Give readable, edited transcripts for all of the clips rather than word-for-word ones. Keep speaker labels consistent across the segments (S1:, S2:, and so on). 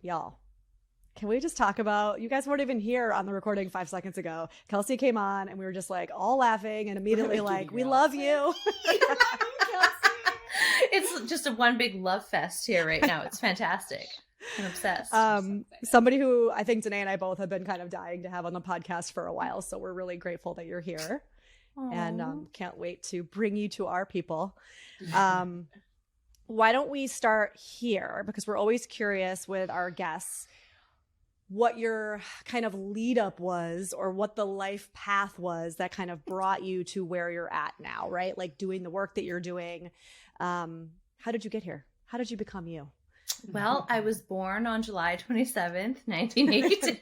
S1: Y'all, can we just talk about, you guys weren't even here on the recording 5 seconds ago. Kelsey came on and we were just like all laughing and immediately like, we love you.
S2: It's just a one big love fest here right now. It's fantastic. I'm obsessed.
S1: Somebody who I think Danae and I both have been kind of dying to have on the podcast for a while. So we're really grateful that you're here. Aww. And can't wait to bring you to our people. Why don't we start here? Because we're always curious with our guests what your kind of lead up was or what the life path was that kind of brought you to where you're at now, right? Like doing the work that you're doing. How did you get here? How did you become you?
S2: Well, I was born on July 27th, 1982.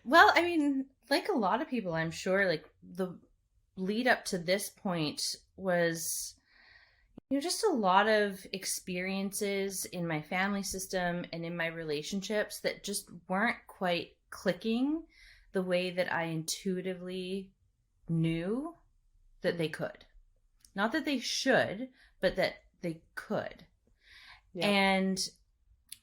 S2: Well, I mean, like a lot of people, I'm sure, like the lead up to this point was, just a lot of experiences in my family system and in my relationships that just weren't quite clicking the way that I intuitively knew that they could. Not that they should, but that they could. Yeah. And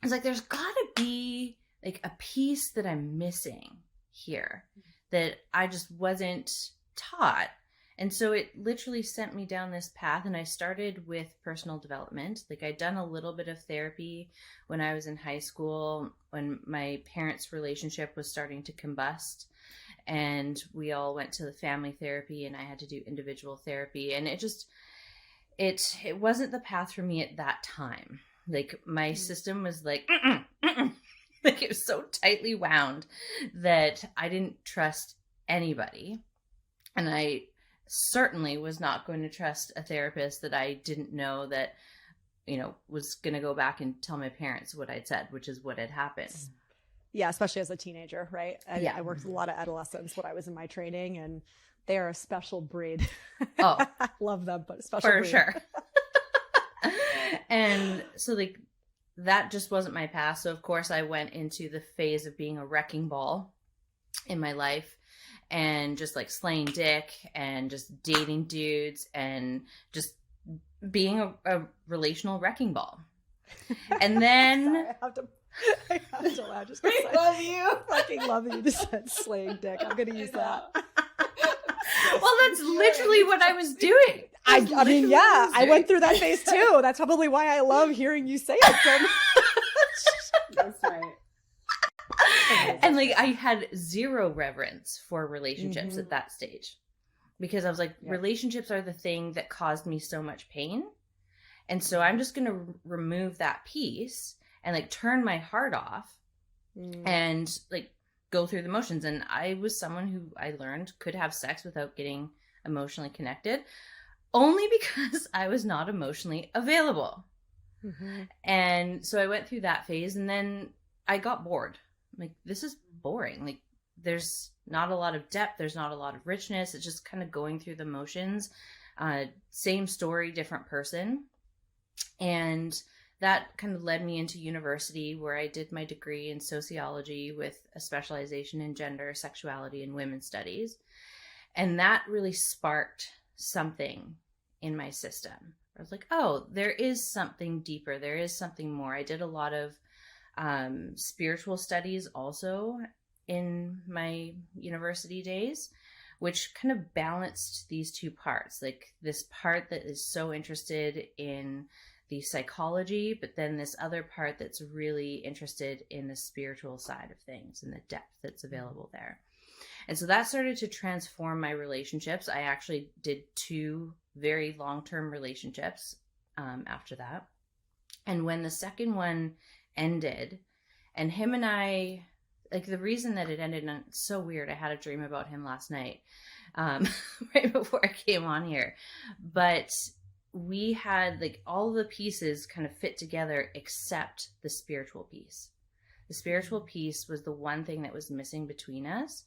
S2: I was like, there's gotta be like a piece that I'm missing here that I just wasn't taught. And so it literally sent me down this path, and I started with personal development. Like I'd done a little bit of therapy when I was in high school, when my parents' relationship was starting to combust, and we all went to the family therapy and I had to do individual therapy. And it wasn't the path for me at that time. Like my system was like, like it was so tightly wound that I didn't trust anybody. And I certainly was not going to trust a therapist that I didn't know that, was going to go back and tell my parents what I'd said, which is what had happened.
S1: Yeah, especially as a teenager, right? I worked with a lot of adolescents when I was in my training, and they are a special breed.
S2: Oh,
S1: love them, but a special
S2: for
S1: breed.
S2: Sure. And so like that just wasn't my path. So of course I went into the phase of being a wrecking ball in my life. And just like slaying dick and just dating dudes and just being a relational wrecking ball. And then
S1: Sorry, I have to laugh. Just I love you. Fucking love that you just said slaying dick. I'm gonna use that.
S2: Well, that's literally what I was doing.
S1: I mean, yeah, I went through that phase too. That's probably why I love hearing you say it so much.
S3: That's right.
S2: And like I had zero reverence for relationships at that stage, because I was like, relationships are the thing that caused me so much pain. And so I'm just going to remove that piece and like turn my heart off and like go through the motions. And I was someone who I learned could have sex without getting emotionally connected, only because I was not emotionally available. And so I went through that phase, and then I got bored. Like, this is boring. Like, there's not a lot of depth. There's not a lot of richness. It's just kind of going through the motions. Same story, different person. And that kind of led me into university, where I did my degree in sociology with a specialization in gender, sexuality, and women's studies. And that really sparked something in my system. I was like, oh, there is something deeper. There is something more. I did a lot of spiritual studies also in my university days, which kind of balanced these two parts. Like this part that is so interested in the psychology, but then this other part that's really interested in the spiritual side of things and the depth that's available there. And so that started to transform my relationships. I actually did 2 very long-term relationships after that. And when the second one ended, and him and I, like the reason that it ended, and it's so weird, I had a dream about him last night, right before I came on here, but we had like all the pieces kind of fit together except the spiritual piece. The spiritual piece was the one thing that was missing between us,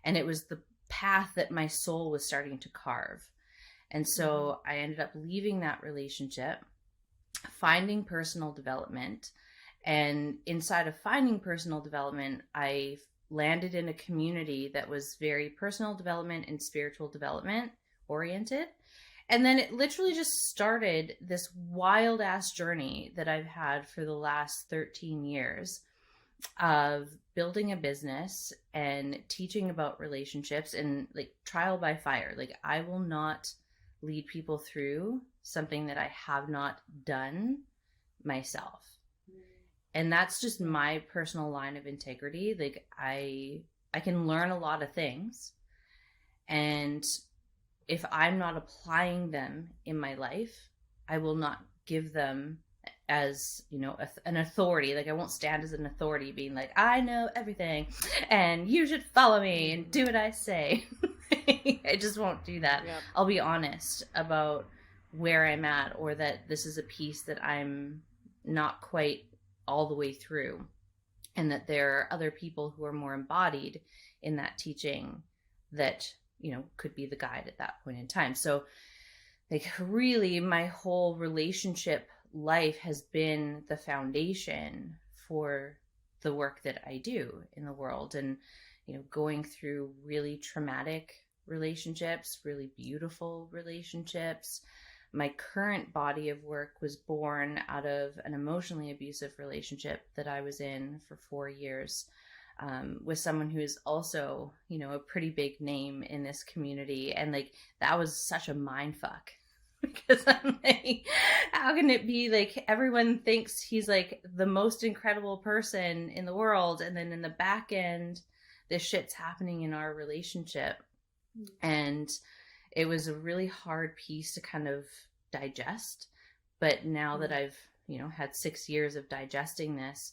S2: and it was the path that my soul was starting to carve. And so I ended up leaving that relationship, finding personal development. And inside of finding personal development, I landed in a community that was very personal development and spiritual development oriented. And then it literally just started this wild ass journey that I've had for the last 13 years of building a business and teaching about relationships and like trial by fire. Like I will not lead people through something that I have not done myself. And that's just my personal line of integrity. Like I can learn a lot of things, and if I'm not applying them in my life, I will not give them as, you know, an authority. Like I won't stand as an authority being like, I know everything and you should follow me and do what I say. I just won't do that. Yep. I'll be honest about where I'm at, or that this is a piece that I'm not quite all the way through, and that there are other people who are more embodied in that teaching that, you know, could be the guide at that point in time. So like really my whole relationship life has been the foundation for the work that I do in the world. And, you know, going through really traumatic relationships, really beautiful relationships. My current body of work was born out of an emotionally abusive relationship that I was in for 4 years. With someone who is also, you know, a pretty big name in this community. And like, that was such a mind fuck, because I'm like, how can it be like everyone thinks he's like the most incredible person in the world, and then in the back end, this shit's happening in our relationship. And it was a really hard piece to kind of digest. But now that I've, you know, had 6 years of digesting this,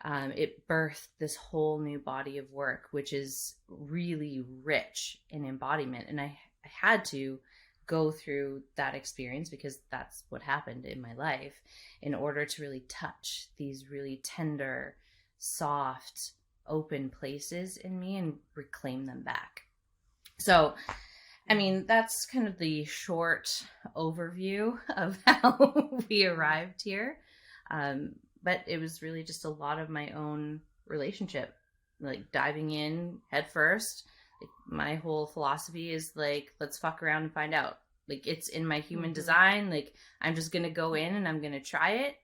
S2: it birthed this whole new body of work, which is really rich in embodiment. And I had to go through that experience, because that's what happened in my life, in order to really touch these really tender, soft, open places in me and reclaim them back. So, I mean, that's kind of the short overview of how we arrived here. But it was really just a lot of my own relationship, like diving in head first. Like, my whole philosophy is like, let's fuck around and find out. Like, it's in my human design. Like, I'm just going to go in and I'm going to try it.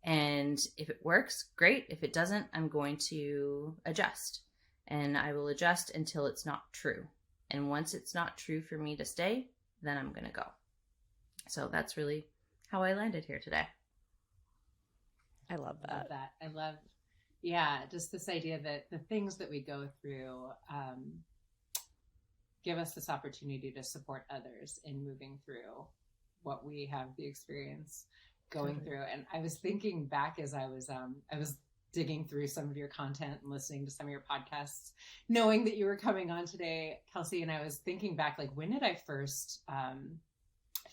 S2: And if it works, great. If it doesn't, I'm going to adjust. And I will adjust until it's not true. And once it's not true for me to stay, then I'm going to go. So that's really how I landed here today.
S1: I love that.
S3: I love, yeah, just this idea that the things that we go through give us this opportunity to support others in moving through what we have the experience going through. And I was thinking back as I was digging through some of your content and listening to some of your podcasts, knowing that you were coming on today, Kelsey, and I was thinking back, like, when did I first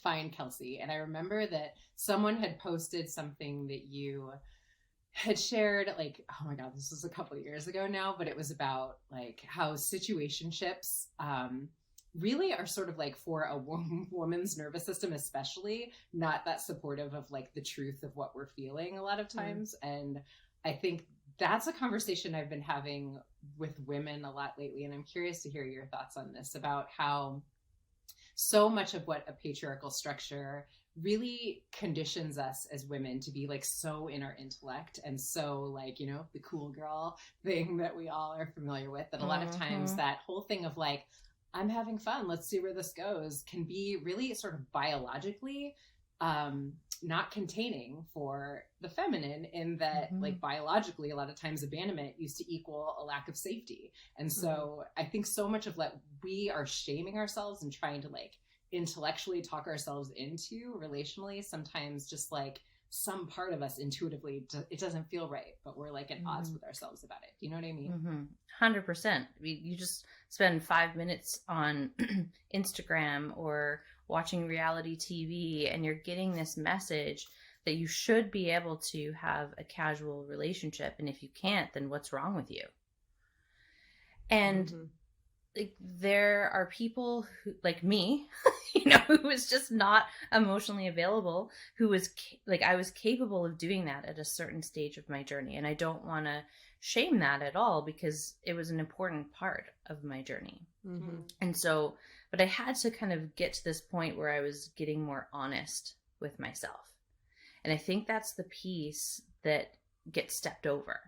S3: find Kelsey? And I remember that someone had posted something that you had shared, like, oh my God, this was a couple of years ago now, but it was about like how situationships really are sort of like, for a woman's nervous system especially, not that supportive of like the truth of what we're feeling a lot of times. And I think that's a conversation I've been having with women a lot lately. And I'm curious to hear your thoughts on this, about how so much of what a patriarchal structure really conditions us as women to be like so in our intellect, and so like, you know, the cool girl thing that we all are familiar with, that a lot of times that whole thing of like, I'm having fun, let's see where this goes, can be really sort of biologically not containing for the feminine, in that like biologically a lot of times abandonment used to equal a lack of safety. And so I think so much of what we are shaming ourselves and trying to like intellectually talk ourselves into relationally, sometimes just like some part of us intuitively, it doesn't feel right, but we're like at odds with ourselves about it. Do you know what I mean?
S2: 100%. I mean, you just spend 5 minutes on Instagram or watching reality TV, and you're getting this message that you should be able to have a casual relationship. And if you can't, then what's wrong with you? And like there are people who, like me, you know, who was just not emotionally available, who was like, I was capable of doing that at a certain stage of my journey. And I don't want to shame that at all, because it was an important part of my journey.
S1: Mm-hmm.
S2: And so, but I had to kind of get to this point where I was getting more honest with myself. And I think that's the piece that gets stepped over,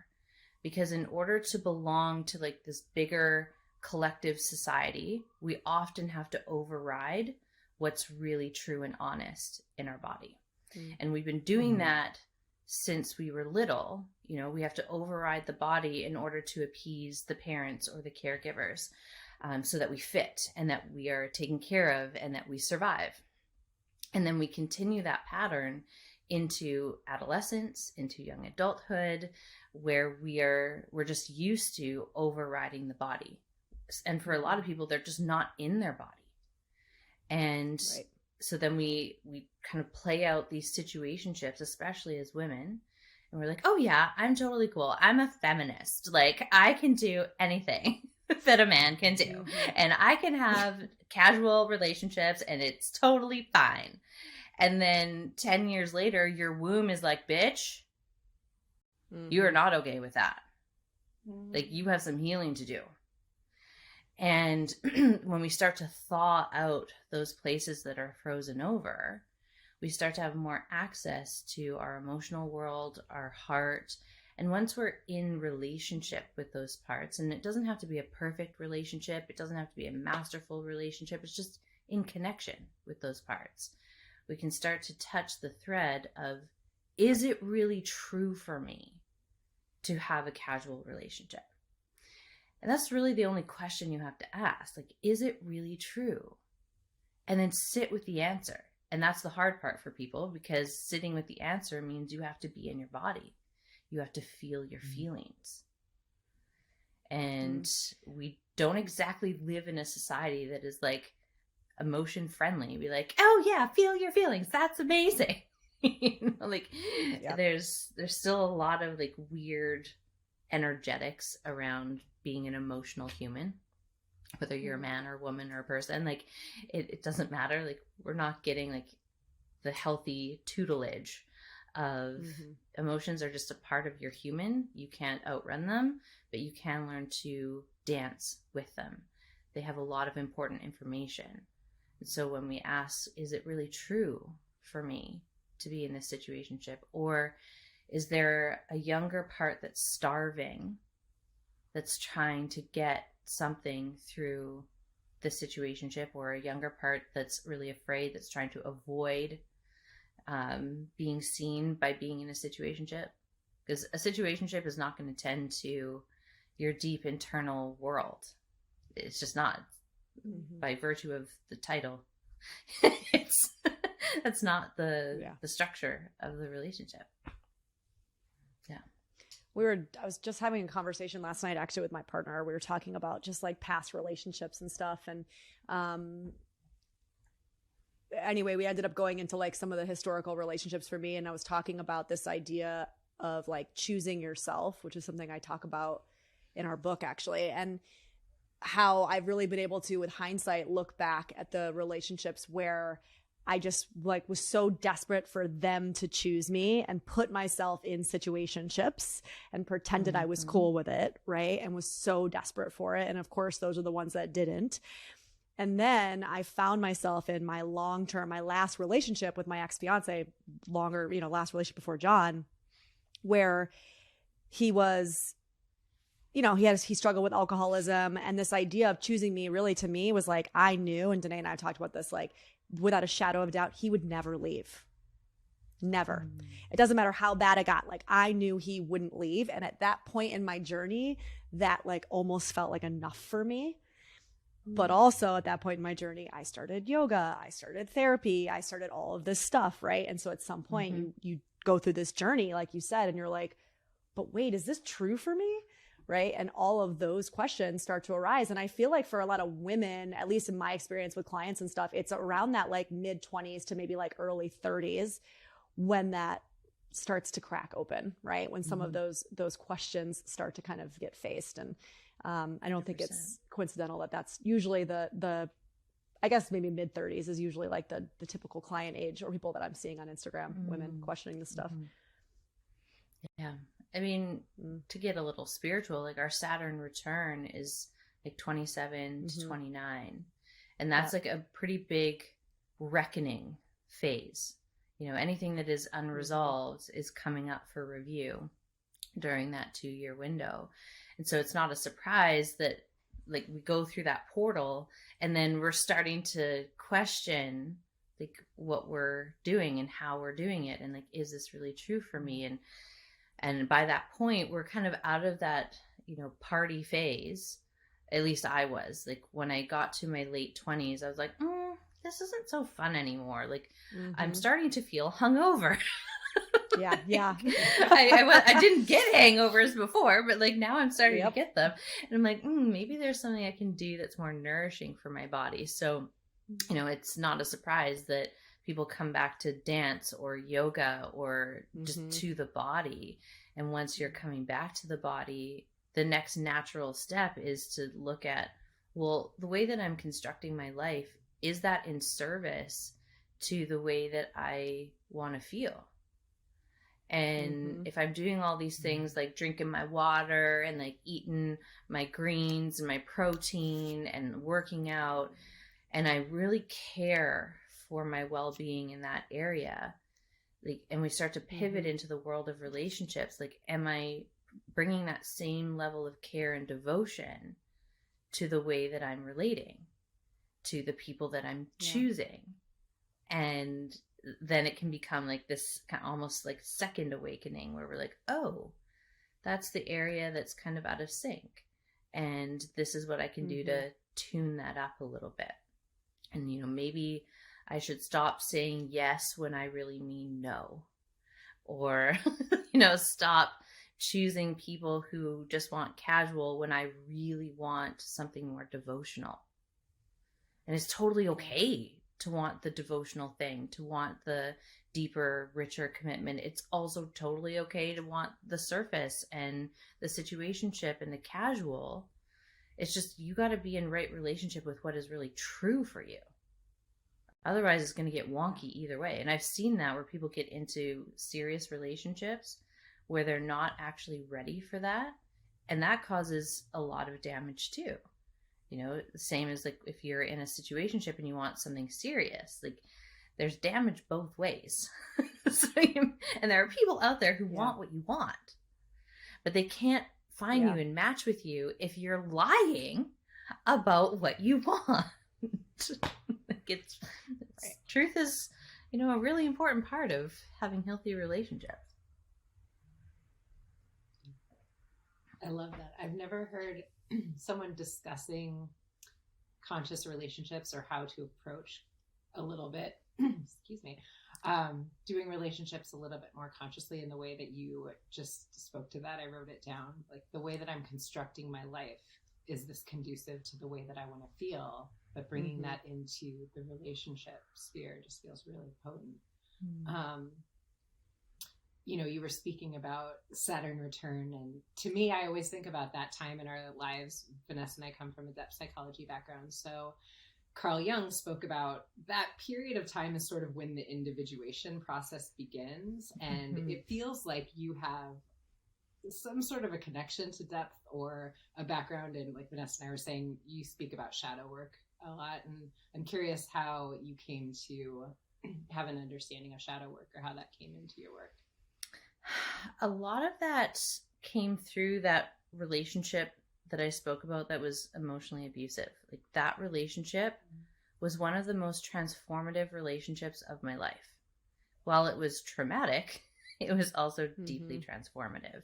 S2: because in order to belong to like this bigger collective society, we often have to override what's really true and honest in our body. And we've been doing that since we were little. You know, we have to override the body in order to appease the parents or the caregivers, so that we fit and that we are taken care of and that we survive. And then we continue that pattern into adolescence, into young adulthood, where we're just used to overriding the body. And for a lot of people, they're just not in their body. And so then we kind of play out these situationships, especially as women. And we're like, oh yeah, I'm totally cool. I'm a feminist. Like, I can do anything that a man can do. And I can have casual relationships and it's totally fine. And then 10 years later, your womb is like, bitch, you are not okay with that. Like, you have some healing to do. And when we start to thaw out those places that are frozen over, we start to have more access to our emotional world, our heart. And once we're in relationship with those parts, and it doesn't have to be a perfect relationship, it doesn't have to be a masterful relationship, it's just in connection with those parts, we can start to touch the thread of, is it really true for me to have a casual relationship? And that's really the only question you have to ask. Like, is it really true? And then sit with the answer. And that's the hard part for people, because sitting with the answer means you have to be in your body. You have to feel your feelings. And we don't exactly live in a society that is like emotion friendly. Be like, oh yeah, feel your feelings. That's amazing. You know, like there's still a lot of like weird energetics around being an emotional human, whether you're a man or woman or a person. Like it doesn't matter. Like, we're not getting like the healthy tutelage of emotions are just a part of your human. You can't outrun them, but you can learn to dance with them. They have a lot of important information. And so when we ask, is it really true for me to be in this situationship? Or is there a younger part that's starving, that's trying to get something through the situationship, or a younger part that's really afraid, that's trying to avoid being seen by being in a situationship? Because a situationship is not going to tend to your deep internal world. It's just not. By virtue of the title, that's not the structure of the relationship.
S1: I was just having a conversation last night actually with my partner. We were talking about just like past relationships and stuff. And anyway, we ended up going into like some of the historical relationships for me. And I was talking about this idea of like choosing yourself, which is something I talk about in our book actually. And how I've really been able to, with hindsight, look back at the relationships where I just like was so desperate for them to choose me and put myself in situationships and pretended I was cool with it, right? And was so desperate for it. And of course, those are the ones that didn't. And then I found myself in my my last relationship with my ex-fiance, last relationship before John, where he was, he struggled with alcoholism, and this idea of choosing me really to me was like, I knew, and Danae and I have talked about this, like without a shadow of doubt, he would never leave. Never. It doesn't matter how bad it got. Like, I knew he wouldn't leave. And at that point in my journey, that like almost felt like enough for me. But also at that point in my journey, I started yoga, I started therapy, I started all of this stuff, right? And so at some point you go through this journey, like you said, and you're like, but wait, is this true for me? Right? And all of those questions start to arise. And I feel like for a lot of women, at least in my experience with clients and stuff, it's around that like mid-20s to maybe like early 30s when that starts to crack open, right? When some of those questions start to kind of get faced. And I don't think it's coincidental that that's usually the I guess maybe mid 30s is usually like the typical client age, or people that I'm seeing on Instagram, women questioning this stuff.
S2: Yeah. I mean, to get a little spiritual, like our Saturn return is like 27 to 29. And that's like a pretty big reckoning phase. You know, anything that is unresolved is coming up for review during that 2-year window. And so it's not a surprise that like we go through that portal and then we're starting to question like what we're doing and how we're doing it. And like, is this really true for me? And by that point, we're kind of out of that, you know, party phase. At least I was. Like when I got to my late 20s, I was like, this isn't so fun anymore. Like I'm starting to feel hungover.
S1: Yeah.
S2: I didn't get hangovers before, but like now I'm starting to get them. And I'm like, maybe there's something I can do that's more nourishing for my body. So, you know, it's not a surprise that people come back to dance or yoga or just to the body. And once you're coming back to the body, the next natural step is to look at, well, the way that I'm constructing my life, is that in service to the way that I want to feel? And if I'm doing all these things like drinking my water and like eating my greens and my protein and working out, and I really care for my well-being in that area, like, and we start to pivot into the world of relationships, like, am I bringing that same level of care and devotion to the way that I'm relating to the people that I'm choosing? And then it can become like this kind of almost like second awakening where we're like, oh, that's the area that's kind of out of sync. And this is what I can do to tune that up a little bit. And, you know, maybe I should stop saying yes when I really mean no. Or, you know, stop choosing people who just want casual when I really want something more devotional. And it's totally okay to want the devotional thing, to want the deeper, richer commitment. It's also totally okay to want the surface and the situationship and the casual. It's just, you got to be in right relationship with what is really true for you. Otherwise, it's going to get wonky either way. And I've seen that where people get into serious relationships where they're not actually ready for that. And that causes a lot of damage too. You know, the same as like if you're in a situationship and you want something serious, like there's damage both ways. And there are people out there who want what you want, but they can't find you and match with you if you're lying about what you want. Truth is, you know, a really important part of having healthy relationships.
S3: I love that. I've never heard someone discussing conscious relationships or how to approach a little bit, excuse me, doing relationships a little bit more consciously in the way that you just spoke to that. I wrote it down. Like, the way that I'm constructing my life, is this conducive to the way that I want to feel? But bringing that into the relationship sphere just feels really potent. You know, you were speaking about Saturn return, and to me, I always think about that time in our lives. Vanessa and I come from a depth psychology background, so Carl Jung spoke about that period of time as sort of when the individuation process begins, and it feels like you have some sort of a connection to depth or a background. And like Vanessa and I were saying, you speak about shadow work a lot, and I'm curious how you came to have an understanding of shadow work, or how that came into your work.
S2: A lot of that came through that relationship that I spoke about that was emotionally abusive. Like, that relationship was one of the most transformative relationships of my life. While it was traumatic, it was also deeply transformative.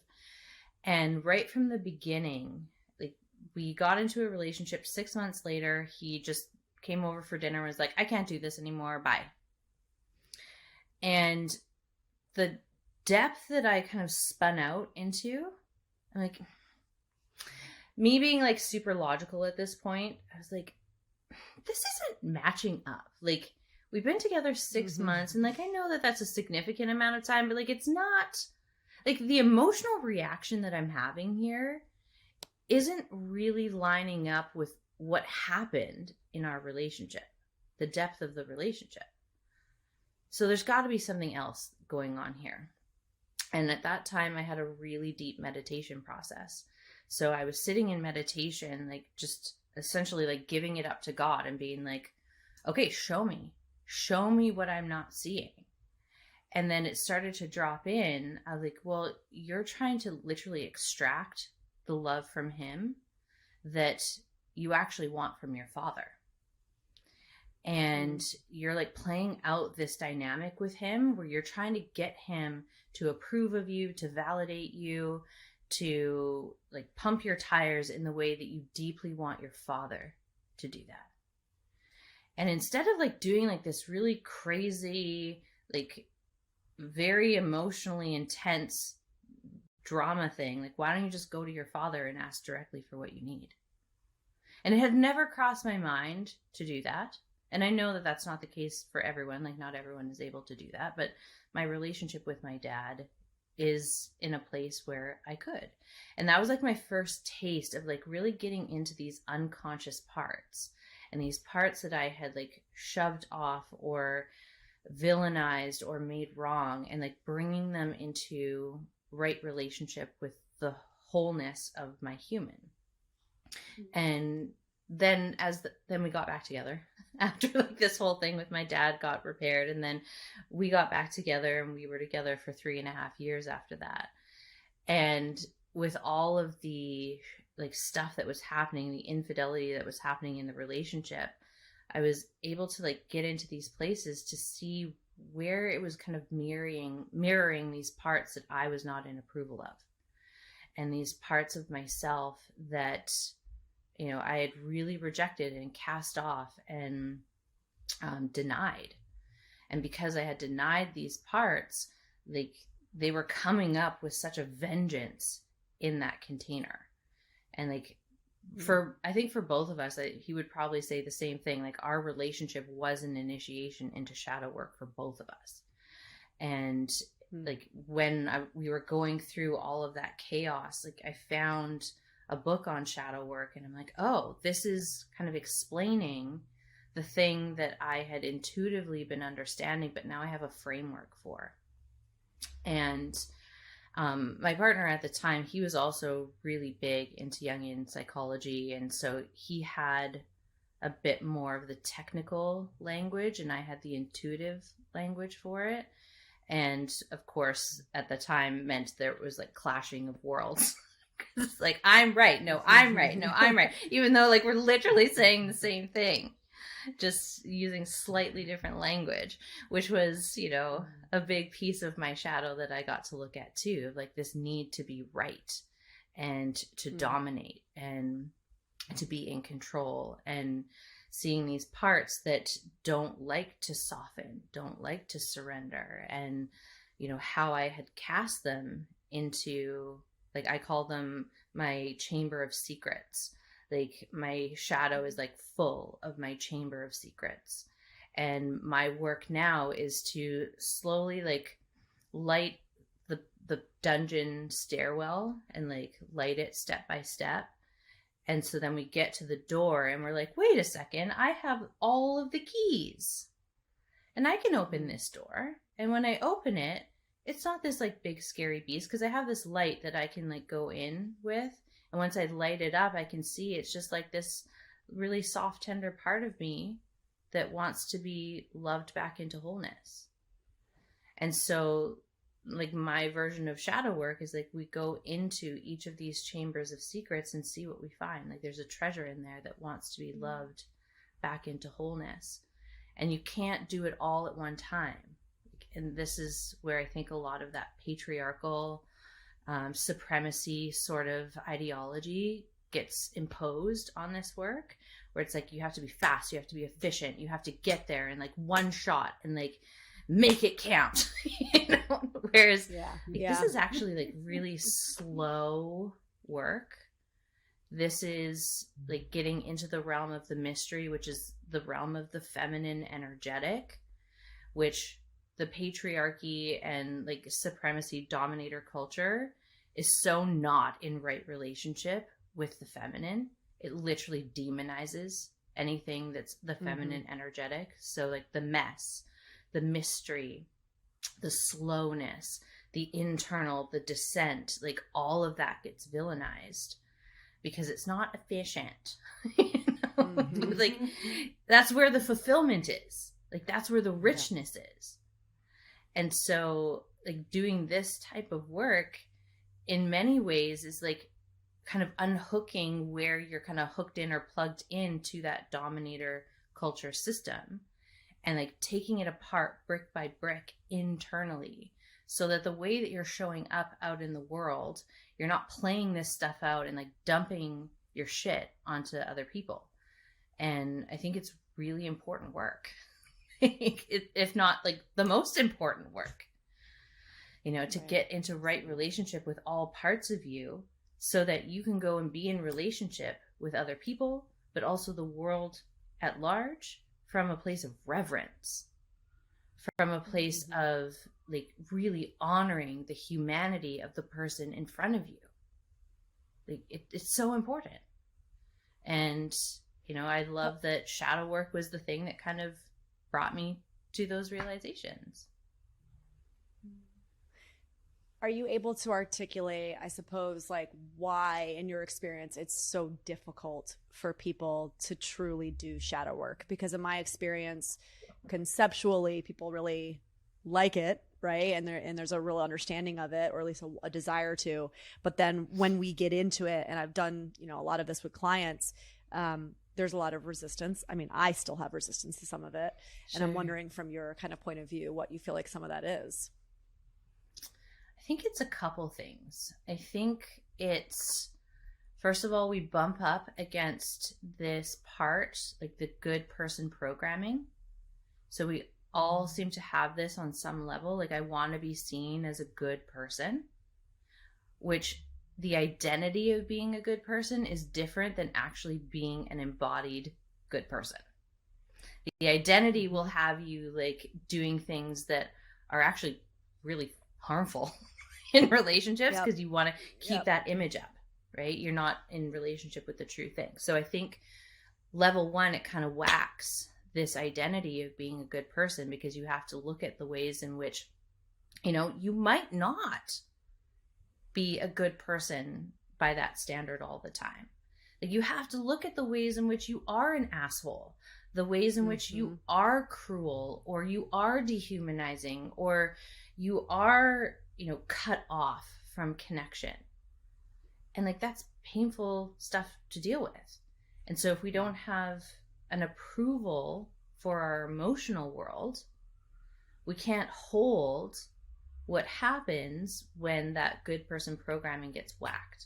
S2: And right from the beginning, like, we got into a relationship. 6 months later, he just came over for dinner and was like, I can't do this anymore. Bye. And the depth that I kind of spun out into, like, me being like super logical at this point, I was like, this isn't matching up. Like, we've been together 6 months, and like, I know that that's a significant amount of time, but like, it's not like the emotional reaction that I'm having here isn't really lining up with what happened in our relationship, the depth of the relationship. So there's got to be something else going on here. And at that time, I had a really deep meditation process. So I was sitting in meditation, like just essentially like giving it up to God and being like, okay, show me what I'm not seeing. And then it started to drop in. I was like, well, you're trying to literally extract the love from him that you actually want from your father. And you're like playing out this dynamic with him where you're trying to get him to approve of you, to validate you, to like pump your tires in the way that you deeply want your father to do that. And instead of like doing like this really crazy, like very emotionally intense drama thing, like why don't you just go to your father and ask directly for what you need? And it had never crossed my mind to do that. And I know that that's not the case for everyone. Like not everyone is able to do that. But my relationship with my dad is in a place where I could. And that was like my first taste of like really getting into these unconscious parts and these parts that I had like shoved off or villainized or made wrong, and like bringing them into right relationship with the wholeness of my human. And then then we got back together after like this whole thing with my dad got repaired, and then we got back together and we were together for 3.5 years after that. And with all of the like stuff that was happening, the infidelity that was happening in the relationship, I was able to like get into these places to see where it was kind of mirroring these parts that I was not in approval of, and these parts of myself that, you know, I had really rejected and cast off and denied. And because I had denied these parts, like they were coming up with such a vengeance in that container. And like I think for both of us, he would probably say the same thing. Like our relationship was an initiation into shadow work for both of us. And like when we were going through all of that chaos, like I found a book on shadow work, and I'm like, oh, this is kind of explaining the thing that I had intuitively been understanding, but now I have a framework for. And my partner at the time, he was also really big into Jungian psychology, and so he had a bit more of the technical language, and I had the intuitive language for it. And of course, at the time, meant there was like clashing of worlds. It's like, I'm right. No, I'm right. No, I'm right. Even though like we're literally saying the same thing, just using slightly different language, which was, you know, a big piece of my shadow that I got to look at too, like this need to be right and to dominate and to be in control, and seeing these parts that don't like to soften, don't like to surrender, and, you know, how I had cast them into, like, I call them my chamber of secrets. Like my shadow is like full of my chamber of secrets. And my work now is to slowly like light the dungeon stairwell and like light it step by step. And so then we get to the door and we're like, wait a second, I have all of the keys and I can open this door. And when I open it, it's not this like big scary beast, because I have this light that I can like go in with. And once I light it up, I can see it's just like this really soft, tender part of me that wants to be loved back into wholeness. And so like my version of shadow work is like we go into each of these chambers of secrets and see what we find. Like there's a treasure in there that wants to be loved back into wholeness. And you can't do it all at one time. And this is where I think a lot of that patriarchal supremacy sort of ideology gets imposed on this work, where it's like you have to be fast, you have to be efficient, you have to get there in like one shot and like make it count. You know? Whereas this is actually like really slow work. This is like getting into the realm of the mystery, which is the realm of the feminine energetic, which the patriarchy and like supremacy dominator culture is so not in right relationship with the feminine, it literally demonizes anything that's the feminine energetic. So like the mess, the mystery, the slowness, the internal, the dissent, like all of that gets villainized because it's not efficient. You know? Like that's where the fulfillment is. Like that's where the richness is. And so like doing this type of work in many ways is like kind of unhooking where you're kind of hooked in or plugged into that dominator culture system and like taking it apart brick by brick internally so that the way that you're showing up out in the world, you're not playing this stuff out and like dumping your shit onto other people. And I think it's really important work, if not like the most important work, you know, to get into right relationship with all parts of you so that you can go and be in relationship with other people, but also the world at large from a place of reverence, from a place of like really honoring the humanity of the person in front of you. Like it's so important. And, you know, I love that shadow work was the thing that kind of brought me to those realizations.
S1: Are you able to articulate, I suppose, like why, in your experience, it's so difficult for people to truly do shadow work? Because in my experience, conceptually, people really like it, right? And there's a real understanding of it, or at least a desire to. But then when we get into it, and I've done, you know, a lot of this with clients, there's a lot of resistance. I mean, I still have resistance to some of it.
S2: Sure.
S1: And I'm wondering from your kind of point of view, what you feel like some of that is.
S2: I think it's a couple things. I think it's, first of all, we bump up against this part, like the good person programming. So we all seem to have this on some level. Like I want to be seen as a good person, which the identity of being a good person is different than actually being an embodied good person. The identity will have you like doing things that are actually really harmful in relationships because you want to keep that image up, right? You're not in relationship with the true thing. So I think level one, it kind of whacks this identity of being a good person because you have to look at the ways in which, you know, you might not be a good person by that standard all the time. Like you have to look at the ways in which you are an asshole, the ways in which you are cruel or you are dehumanizing or you are, you know, cut off from connection. And like that's painful stuff to deal with. And so if we don't have an approval for our emotional world, we can't hold what happens when that good person programming gets whacked.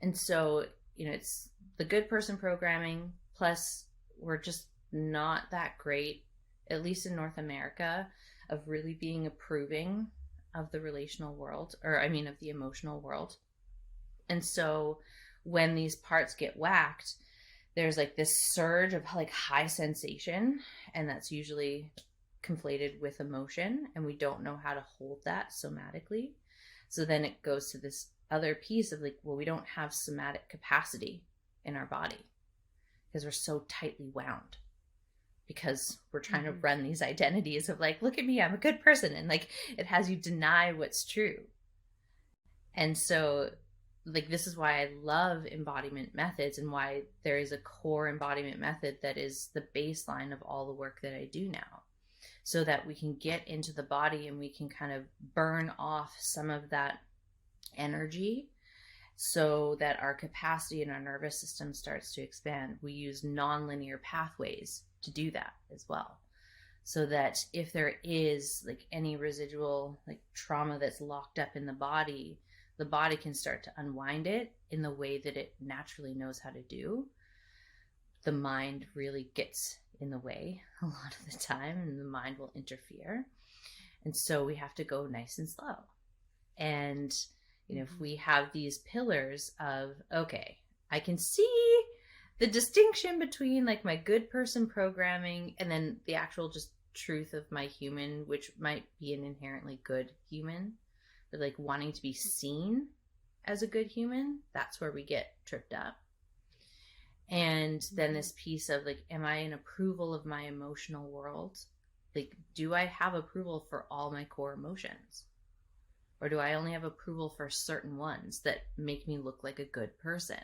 S2: And so, you know, it's the good person programming, plus we're just not that great, at least in North America, of really being approving of the relational world, or I mean of the emotional world. And so when these parts get whacked, there's like this surge of like high sensation, and that's usually conflated with emotion, and we don't know how to hold that somatically. So then it goes to this other piece of like, well, we don't have somatic capacity in our body because we're so tightly wound, because we're trying to run these identities of like, look at me, I'm a good person, and like it has you deny what's true. And so like this is why I love embodiment methods, and why there is a core embodiment method that is the baseline of all the work that I do now, so that we can get into the body and we can kind of burn off some of that energy so that our capacity in our nervous system starts to expand. We use nonlinear pathways to do that as well, so that if there is like any residual like trauma that's locked up in the body can start to unwind it in the way that it naturally knows how to do. The mind really gets in the way a lot of the time, and the mind will interfere. And so we have to go nice and slow. And, you know, if we have these pillars of, okay, I can see the distinction between like my good person programming and then the actual just truth of my human, which might be an inherently good human, but like wanting to be seen as a good human, that's where we get tripped up. And then this piece of like, am I in approval of my emotional world? Like, do I have approval for all my core emotions? Or do I only have approval for certain ones that make me look like a good person?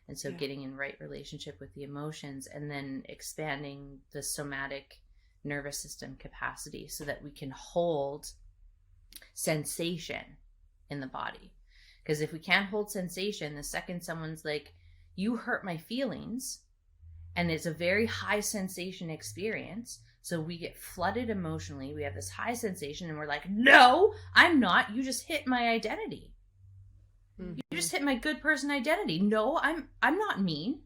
S2: And so getting in right relationship with the emotions, and then expanding the somatic nervous system capacity so that we can hold sensation in the body. Because if we can't hold sensation, the second someone's like, you hurt my feelings, and it's a very high sensation experience, so we get flooded emotionally, we have this high sensation, and we're like, no, I'm not, you just hit my identity. You just hit my good person identity. No, I'm not mean.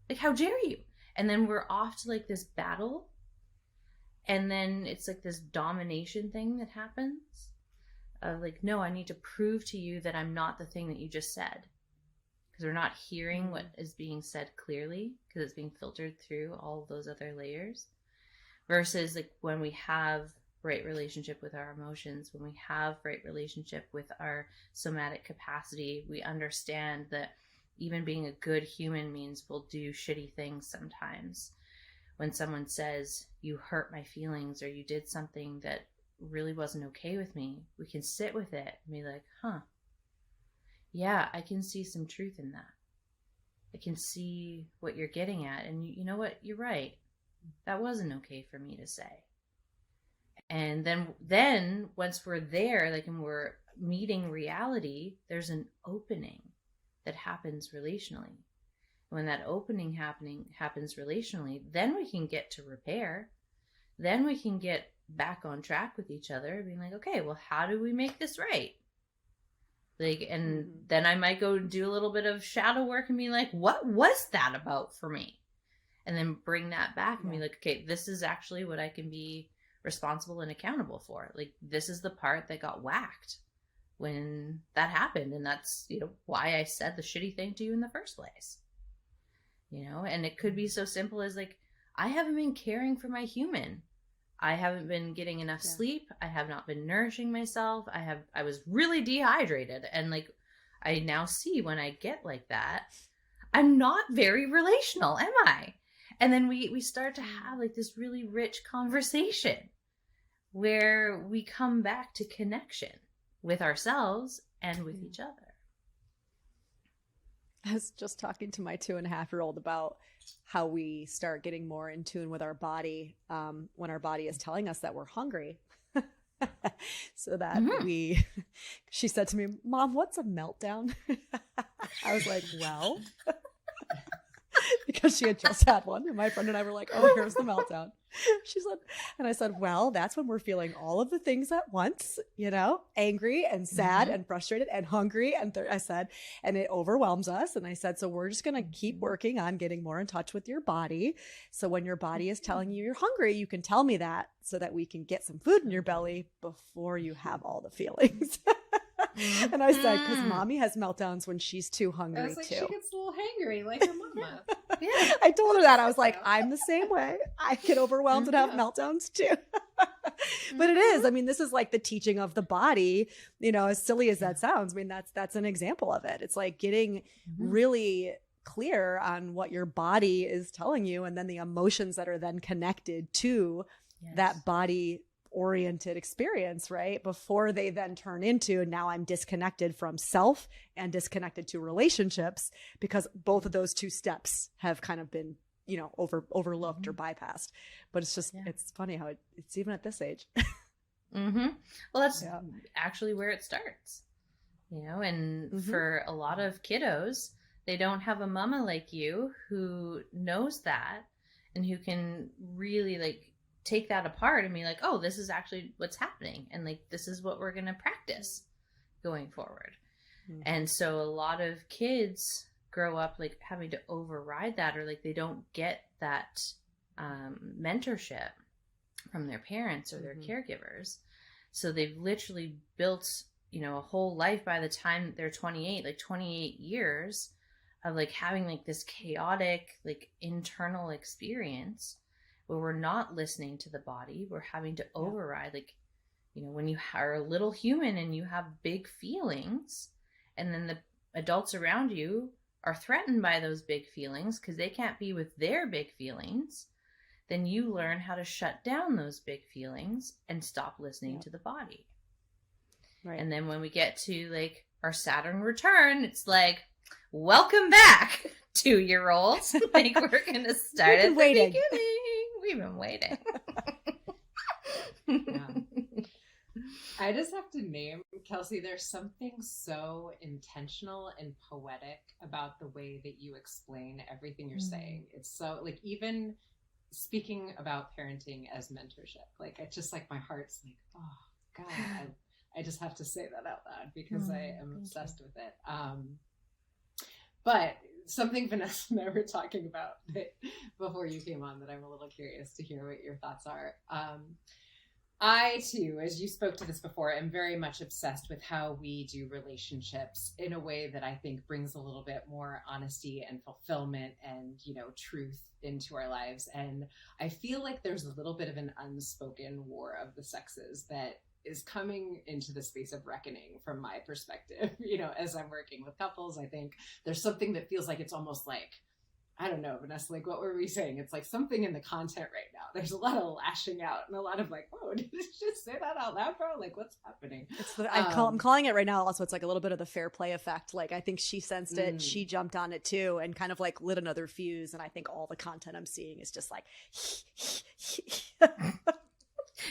S2: Like, how dare you? And then we're off to like this battle, and then it's like this domination thing that happens of like, no, I need to prove to you that I'm not the thing that you just said, because we're not hearing what is being said clearly, because it's being filtered through all of those other layers. Versus like when we have right relationship with our emotions, when we have right relationship with our somatic capacity, we understand that even being a good human means we'll do shitty things sometimes. When someone says, you hurt my feelings, or you did something that really wasn't okay with me, we can sit with it and be like, yeah, I can see some truth in that. I can see what you're getting at. And you know what? You're right. That wasn't okay for me to say. And then once we're there, like, and we're meeting reality, there's an opening that happens relationally. When that opening happens relationally, then we can get to repair. Then we can get back on track with each other, being like, okay, well, how do we make this right? Like, and then I might go do a little bit of shadow work and be like, what was that about for me? And then bring that back and be like, okay, this is actually what I can be responsible and accountable for. Like, this is the part that got whacked when that happened. And that's, why I said the shitty thing to you in the first place. And it could be so simple as like, I haven't been caring for my human. I haven't been getting enough sleep. I have not been nourishing myself. I was really dehydrated. And like, I now see when I get like that, I'm not very relational, am I? And then we start to have like this really rich conversation where we come back to connection with ourselves and with each other.
S1: I was just talking to my 2.5-year-old about how we start getting more in tune with our body when our body is telling us that we're hungry. So that she said to me, Mom, what's a meltdown? I was like, well, because she had just had one. And my friend and I were like, oh, here's the meltdown. She said, and I said, well, that's when we're feeling all of the things at once, angry and sad and frustrated and hungry. And I said, and it overwhelms us. And I said, so we're just going to keep working on getting more in touch with your body. So when your body is telling you you're hungry, you can tell me that so that we can get some food in your belly before you have all the feelings. And I said, because Mommy has meltdowns when she's too hungry,
S3: I was like,
S1: too.
S3: She gets a little hangry like her mama.
S1: Yeah. I told her that. I was like, I'm the same way. I get overwhelmed and have meltdowns too. But it is. I mean, this is like the teaching of the body, as silly as that sounds. I mean, that's an example of it. It's like getting really clear on what your body is telling you, and then the emotions that are then connected to that body oriented experience, right? Before they then turn into, now I'm disconnected from self and disconnected to relationships, because both of those two steps have kind of been, overlooked or bypassed. But it's just, it's funny how it's even at this age.
S2: Well, that's actually where it starts, and for a lot of kiddos, they don't have a mama like you who knows that and who can really like take that apart and be like, oh, this is actually what's happening, and like this is what we're going to practice going forward. And so a lot of kids grow up like having to override that, or like they don't get that mentorship from their parents or their caregivers, so they've literally built a whole life by the time they're 28, like 28 years of like having like this chaotic like internal experience where we're not listening to the body. We're having to override, like, You know, when you are a little human and you have big feelings, and then the adults around you are threatened by those big feelings because they can't be with their big feelings, then you learn how to shut down those big feelings and stop listening to the body. Right. And then when we get to like our Saturn return, it's like, welcome back, 2-year-olds. Like, we're going to start at the beginning. We've been waiting.
S3: Yeah. I just have to name, Kelsey, there's something so intentional and poetic about the way that you explain everything you're saying. It's so, like, even speaking about parenting as mentorship, like, it's just like my heart's like, oh God, I just have to say that out loud because I am obsessed with it. But something Vanessa and I were talking about before you came on that I'm a little curious to hear what your thoughts are. I too, as you spoke to this before, am very much obsessed with how we do relationships in a way that I think brings a little bit more honesty and fulfillment and, you know, truth into our lives. And I feel like there's a little bit of an unspoken war of the sexes that is coming into the space of reckoning from my perspective. You know, as I'm working with couples, I think there's something that feels like it's almost like, I don't know, Vanessa, like, what were we saying? It's like something in the content right now. There's a lot of lashing out and a lot of like, whoa, did you just say that out loud, bro? Like, what's happening?
S1: It's I'm calling it right now. Also, it's like a little bit of the fair play effect. Like, I think she sensed it. She jumped on it too and kind of like lit another fuse. And I think all the content I'm seeing is just like,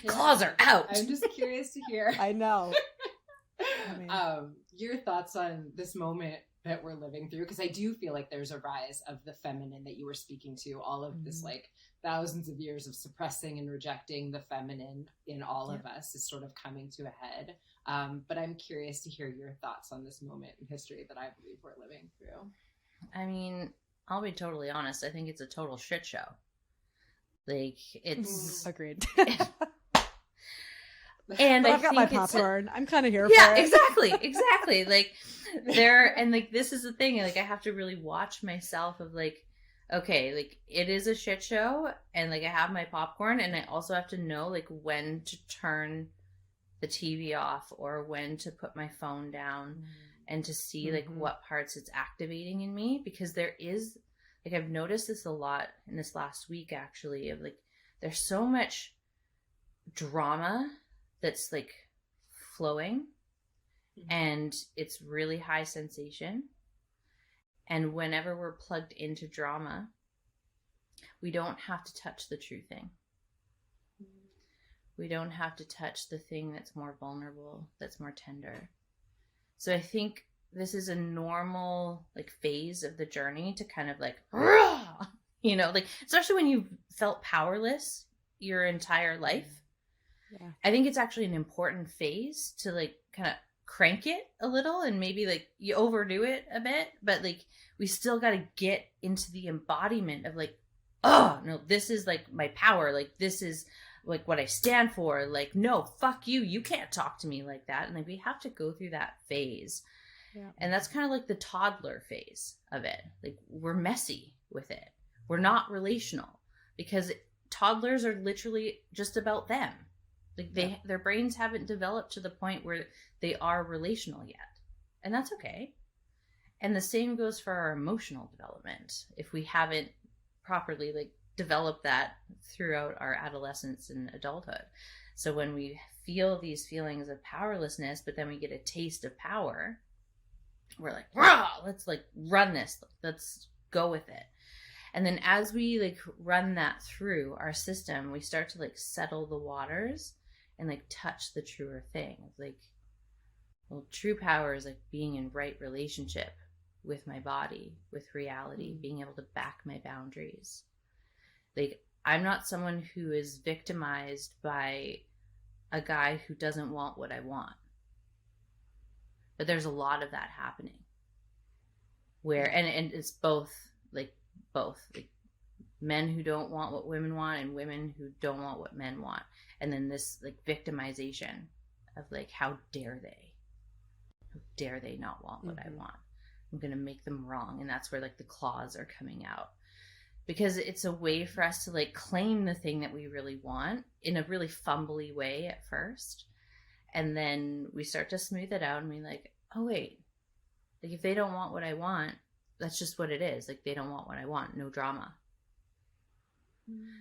S2: claws are out.
S3: I'm just curious to hear.
S1: I know.
S3: Your thoughts on this moment that we're living through, because I do feel like there's a rise of the feminine that you were speaking to, all of this like thousands of years of suppressing and rejecting the feminine in all of us is sort of coming to a head. But I'm curious to hear your thoughts on this moment in history that I believe we're living through.
S2: I mean, I'll be totally honest. I think it's a total shit show. Like, it's
S1: agreed.
S2: And
S1: I've got my popcorn. I'm kind of here for
S2: it.
S1: Yeah,
S2: exactly. Like, and like, this is the thing. Like, I have to really watch myself of like, okay, like, it is a shit show, and like, I have my popcorn, and I also have to know like when to turn the TV off or when to put my phone down, and to see like what parts it's activating in me, because there is like, I've noticed this a lot in this last week actually, of like, there's so much drama that's like flowing, and it's really high sensation. And whenever we're plugged into drama, we don't have to touch the true thing. We don't have to touch the thing that's more vulnerable, that's more tender. So I think this is a normal like phase of the journey to kind of like, you know, like, especially when you've felt powerless your entire life. Yeah. I think it's actually an important phase to like kind of crank it a little, and maybe like you overdo it a bit, but like we still got to get into the embodiment of like, oh no, this is like my power. Like, this is like what I stand for. Like, no, fuck you. You can't talk to me like that. And like, we have to go through that phase. Yeah. And that's kind of like the toddler phase of it. Like, we're messy with it. We're not relational, because toddlers are literally just about them. Like, their brains haven't developed to the point where they are relational yet. And that's okay. And the same goes for our emotional development. If we haven't properly like developed that throughout our adolescence and adulthood. So when we feel these feelings of powerlessness, but then we get a taste of power, we're like, rah, let's like run this. Let's go with it. And then as we like run that through our system, we start to like settle the waters and like touch the truer thing. Like, well, true power is like being in right relationship with my body, with reality, being able to back my boundaries. Like, I'm not someone who is victimized by a guy who doesn't want what I want. But there's a lot of that happening. Where, and it's both like men who don't want what women want and women who don't want what men want. And then this like victimization of like, how dare they not want what I want? I'm going to make them wrong. And that's where like the claws are coming out, because it's a way for us to like claim the thing that we really want in a really fumbly way at first. And then we start to smooth it out and we're like, oh, wait, like if they don't want what I want, that's just what it is. Like they don't want what I want, no drama.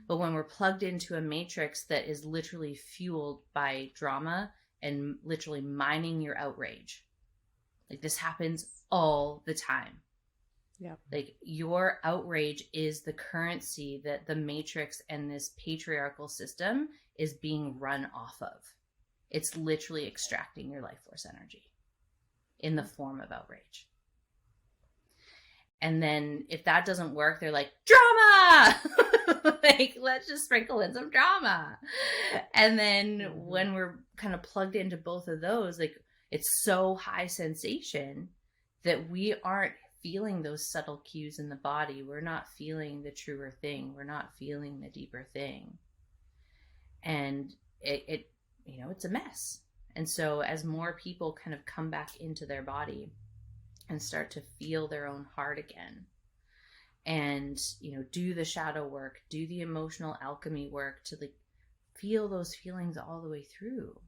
S2: But when we're plugged into a matrix that is literally fueled by drama and literally mining your outrage, like this happens all the time.
S1: Yeah.
S2: Like your outrage is the currency that the matrix and this patriarchal system is being run off of. It's literally extracting your life force energy in the form of outrage. And then if that doesn't work, they're like, drama! Like, let's just sprinkle in some drama. And then when we're kind of plugged into both of those, like it's so high sensation that we aren't feeling those subtle cues in the body. We're not feeling the truer thing. We're not feeling the deeper thing. And it you know, it's a mess. And so as more people kind of come back into their body and start to feel their own heart again, and, you know, do the shadow work, do the emotional alchemy work to like feel those feelings all the way through.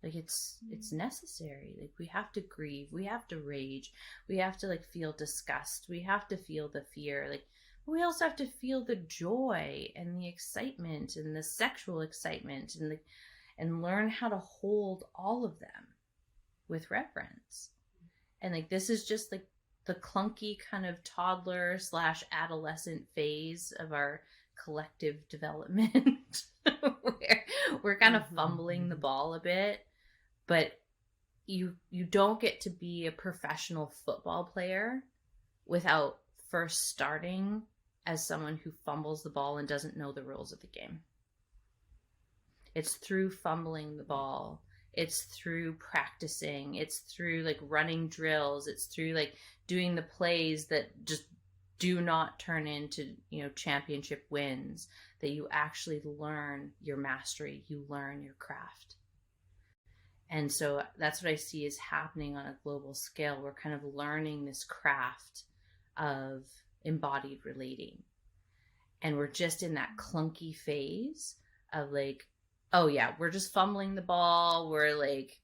S2: Like it's necessary. Like we have to grieve, we have to rage, we have to like feel disgust, we have to feel the fear, like we also have to feel the joy and the excitement and the sexual excitement and learn how to hold all of them with reverence. And like this is just like the clunky kind of toddler / adolescent phase of our collective development where we're kind of fumbling the ball a bit, but you don't get to be a professional football player without first starting as someone who fumbles the ball and doesn't know the rules of the game. It's through fumbling the ball. It's through practicing. It's through like running drills. It's through like doing the plays that just do not turn into, you know, championship wins, that you actually learn your mastery. You learn your craft. And so that's what I see is happening on a global scale. We're kind of learning this craft of embodied relating. And we're just in that clunky phase of like, oh yeah, we're just fumbling the ball. We're like,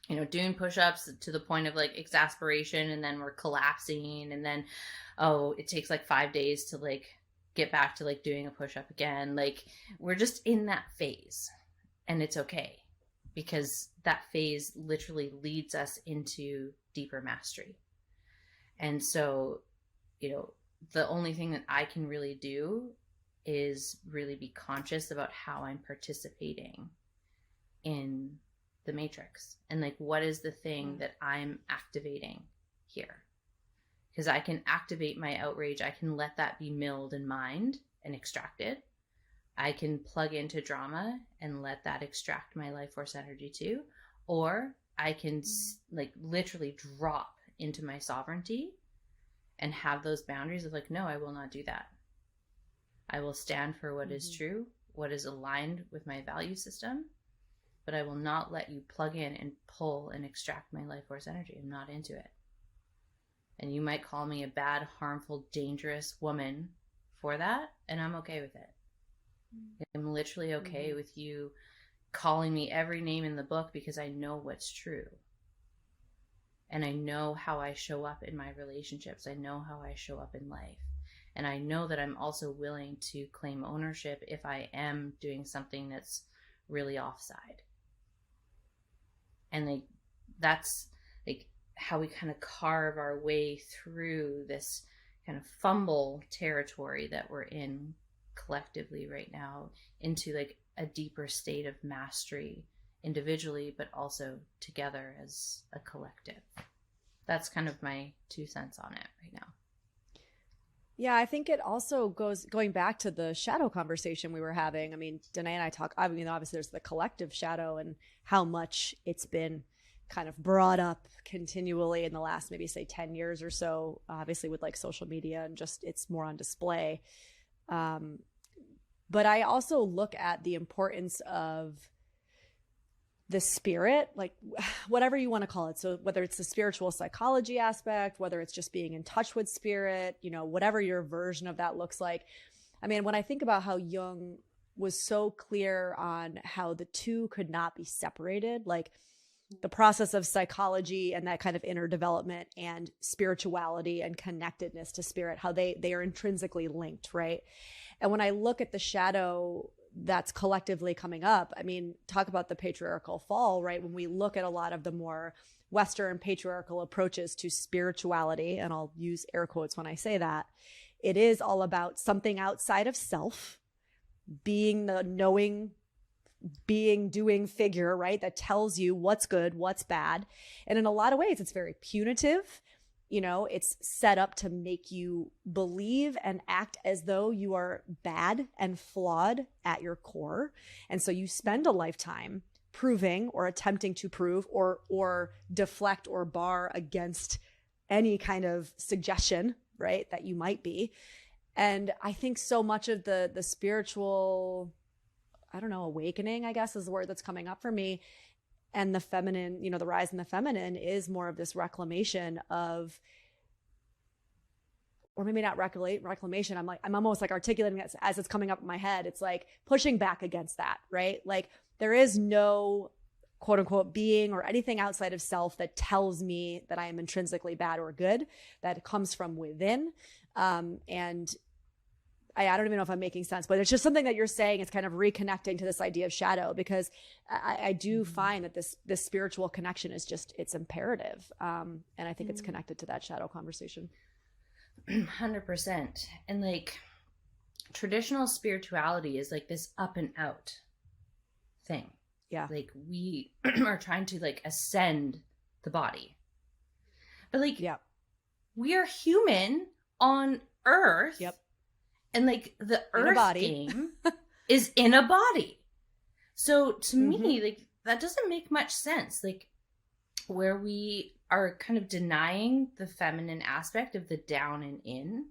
S2: you know, doing push-ups to the point of like exasperation, and then we're collapsing, and then, oh, it takes like 5 days to like get back to like doing a push-up again. Like we're just in that phase, and it's okay because that phase literally leads us into deeper mastery. And so, you know, the only thing that I can really do is really be conscious about how I'm participating in the matrix and like what is the thing that I'm activating here. Because I can activate my outrage, I can let that be milled and mined and extracted. I can plug into drama and let that extract my life force energy too. Or I can like literally drop into my sovereignty and have those boundaries of like, no, I will not do that. I will stand for what is true, what is aligned with my value system, but I will not let you plug in and pull and extract my life force energy. I'm not into it. And you might call me a bad, harmful, dangerous woman for that, and I'm okay with it. I'm literally okay with you calling me every name in the book because I know what's true. And I know how I show up in my relationships. I know how I show up in life. And I know that I'm also willing to claim ownership if I am doing something that's really offside. And like that's like how we kind of carve our way through this kind of fumble territory that we're in collectively right now into like a deeper state of mastery individually, but also together as a collective. That's kind of my 2 cents on it right now.
S1: Yeah, I think it also going back to the shadow conversation we were having. I mean, Danae and I talk, I mean, obviously there's the collective shadow and how much it's been kind of brought up continually in the last maybe say 10 years or so, obviously with like social media and just it's more on display. But I also look at the importance of the spirit, like whatever you want to call it. So whether it's the spiritual psychology aspect, whether it's just being in touch with spirit, you know, whatever your version of that looks like. I mean, when I think about how Jung was so clear on how the two could not be separated, like the process of psychology and that kind of inner development and spirituality and connectedness to spirit, how they are intrinsically linked, right? And when I look at the shadow that's collectively coming up, I mean, talk about the patriarchal fall, right? When we look at a lot of the more Western patriarchal approaches to spirituality, and I'll use air quotes when I say that, it is all about something outside of self, being the knowing, being, doing figure, right? That tells you what's good, what's bad. And in a lot of ways, it's very punitive. You know, it's set up to make you believe and act as though you are bad and flawed at your core. And so you spend a lifetime proving or attempting to prove or deflect or bar against any kind of suggestion, right, that you might be. And I think so much of the spiritual, I don't know, awakening, I guess is the word that's coming up for me, and the feminine, you know, the rise in the feminine is more of this reclamation of, or maybe not reclamation. I'm almost like articulating it as it's coming up in my head. It's like pushing back against that, right? Like there is no quote unquote being or anything outside of self that tells me that I am intrinsically bad or good. That comes from within. And I don't even know if I'm making sense, but it's just something that you're saying is kind of reconnecting to this idea of shadow, because I do find that this spiritual connection is just, it's imperative. And I think it's connected to that shadow conversation.
S2: 100%. And like traditional spirituality is like this up and out thing.
S1: Yeah.
S2: Like we are trying to like ascend the body. But like,
S1: yeah,
S2: we are human on Earth.
S1: Yep.
S2: And like the Earth game is in a body. So to me, like that doesn't make much sense. Like where we are kind of denying the feminine aspect of the down and in.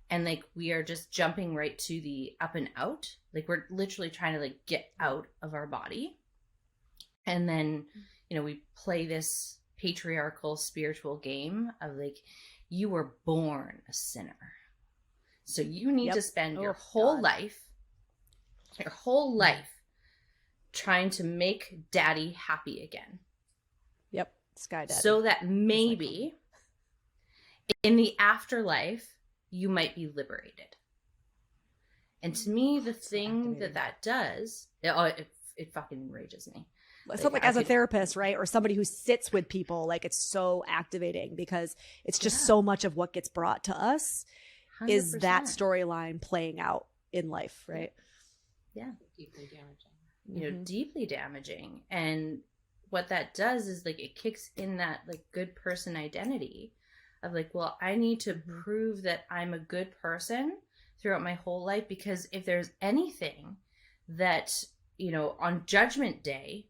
S2: And like we are just jumping right to the up and out. Like we're literally trying to like get out of our body. And then, you know, we play this patriarchal spiritual game of like, you were born a sinner. So you need to spend your whole life trying to make daddy happy again.
S1: Yep. Sky daddy.
S2: So that maybe in the afterlife, you might be liberated. And to me, the thing that does, it fucking enrages me.
S1: So like as a therapist, right? Or somebody who sits with people, like it's so activating because it's just so much of what gets brought to us 100%. Is that storyline playing out in life, right?
S3: Yeah. Deeply damaging.
S2: You know, deeply damaging. And what that does is like it kicks in that like good person identity of like, well, I need to prove that I'm a good person throughout my whole life, because if there's anything that, you know, on Judgment Day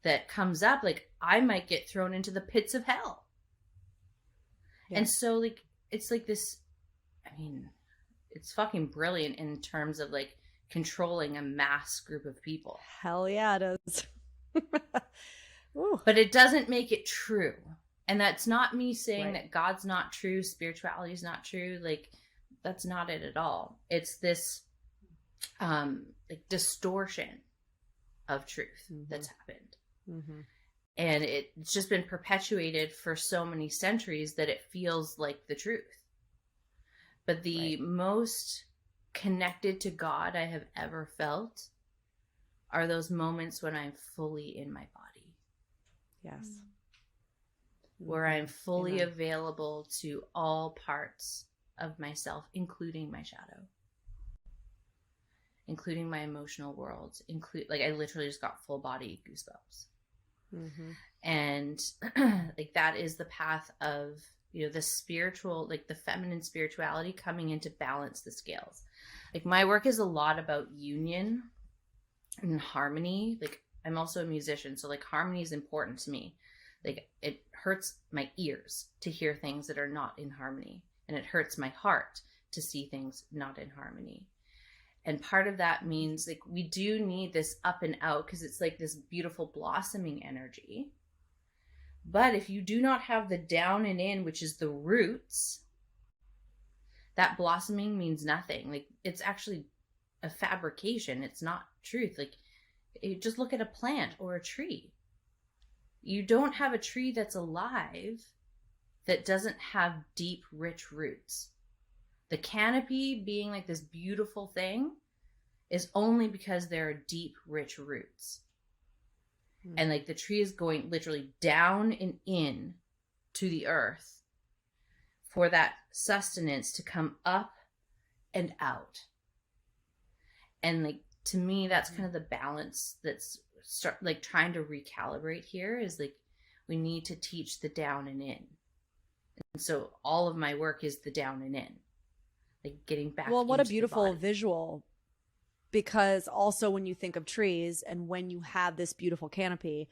S2: that comes up, like I might get thrown into the pits of hell. Yeah. And so like, it's like this, I mean, it's fucking brilliant in terms of like controlling a mass group of people.
S1: Hell yeah, it is.
S2: But it doesn't make it true. And that's not me saying that God's not true, spirituality is not true. Like, that's not it at all. It's this like distortion of truth that's happened. And it's just been perpetuated for so many centuries that it feels like the truth. But the most connected to God I have ever felt are those moments when I'm fully in my body.
S1: Yes.
S2: Where I'm fully available to all parts of myself, including my shadow, including my emotional world, like I literally just got full body goosebumps. And like that is the path of, you know, the spiritual, like the feminine spirituality coming in to balance the scales. Like my work is a lot about union and harmony. Like I'm also a musician, so like harmony is important to me. Like it hurts my ears to hear things that are not in harmony, and it hurts my heart to see things not in harmony. And part of that means like we do need this up and out, because it's like this beautiful blossoming energy. But if you do not have the down and in, which is the roots, that blossoming means nothing. Like it's actually a fabrication. It's not truth. Like you just look at a plant or a tree. you don't have a tree that's alive that doesn't have deep, rich roots. The canopy being like this beautiful thing is only because there are deep, rich roots. And like the tree is going literally down and in to the earth for that sustenance to come up and out. And like, to me, that's kind of the balance that's like trying to recalibrate here, is like, we need to teach the down and in. And so all of my work is the down and in, like getting back.
S1: Well, what a beautiful visual, because also when you think of trees and when you have this beautiful canopy,